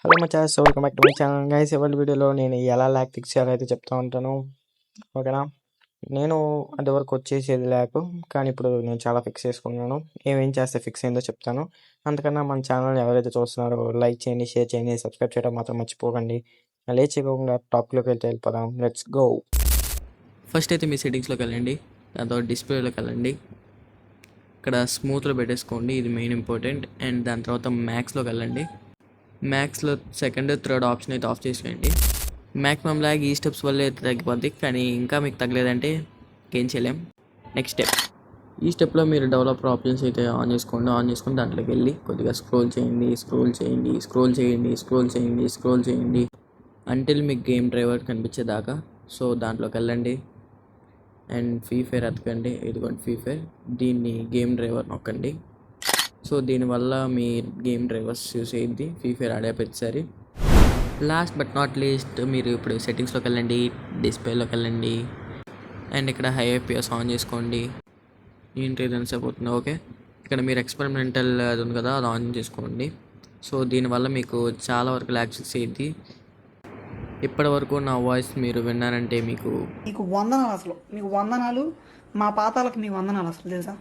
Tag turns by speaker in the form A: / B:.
A: Hello మచాస్, welcome back to my channel guys. ఎవరి వీడియోలో నేను ఎలా ల్యాక్ ఫిక్స్ చేయాలో అయితే చెప్తా ఉంటాను. ఓకేనా. నేను అంతవరకు వచ్చేసేది ల్యాక్, కానీ ఇప్పుడు నేను చాలా ఫిక్స్ చేసుకున్నాను. ఏమేం చేస్తే ఫిక్స్ అయిందో చెప్తాను. అంతకన్నా మన ఛానల్ ఎవరైతే చూస్తున్నారో లైక్ చేయండి, షేర్ చేయండి, సబ్స్క్రైబ్ చేయడం మాత్రం మర్చిపోకండి. లేచిపోకుండా టాప్లోకి వెళ్తే వెళ్ళిపోదాం. Let's go.
B: ఫస్ట్ అయితే మీ సెట్టింగ్స్లోకి వెళ్ళండి, దాని తర్వాత డిస్ప్లేలోకి వెళ్ళండి. ఇక్కడ స్మూత్లో పెట్టేసుకోండి, ఇది మెయిన్ ఇంపార్టెంట్. అండ్ దాని తర్వాత మ్యాక్స్లోకి వెళ్ళండి. మ్యాక్స్లో సెకండ్ థర్డ్ ఆప్షన్ అయితే ఆఫ్ చేసేయండి. మ్యాక్సిమం ల్యాగ్ ఈ స్టెప్స్ వల్లే అయితే తగ్గిపోద్ది, కానీ ఇంకా మీకు తగ్గలేదంటే ఏం చేయలేం. నెక్స్ట్ స్టెప్, ఈ స్టెప్లో మీరు డెవలపర్ ఆప్షన్స్ అయితే ఆన్ చేసుకుని దాంట్లోకి వెళ్ళి కొద్దిగా స్క్రోల్ చేయండి అంటిల్ మీకు గేమ్ డ్రైవర్ కనిపించేదాకా. సో దాంట్లోకి వెళ్ళండి అండ్ ఫ్రీ ఫైర్ ఎతకండి. ఇదిగోండి ఫ్రీ ఫైర్, దీన్ని గేమ్ డ్రైవర్ నొక్కండి. సో దీనివల్ల మీ గేమ్ డ్రైవర్స్ యూస్ అయ్యింది ఫ్రీ ఫైర్ ఆడే ప్రతిసారి. లాస్ట్ బట్ నాట్ లీస్ట్, మీరు ఇప్పుడు సెట్టింగ్స్లోకి వెళ్ళండి, డిస్ప్లేలోకి వెళ్ళండి అండ్ ఇక్కడ హై ఐపీఎస్ ఆన్ చేసుకోండి. ఏంటి రన్స్ అయిపోతుంది. ఓకే, ఇక్కడ మీరు ఎక్స్పెరిమెంటల్ అది ఉంది కదా, అది ఆన్ చేసుకోండి. సో దీనివల్ల మీకు చాలా వరకు ల్యాగ్ ఫిక్స్ అయ్యింది. ఇప్పటి వరకు నా వాయిస్ మీరు విన్నారంటే మీకు
C: వందనాలు. అసలు మీకు వందనాలు, మా పాతాలకు మీకు వందనాలు అసలు తెలుసా.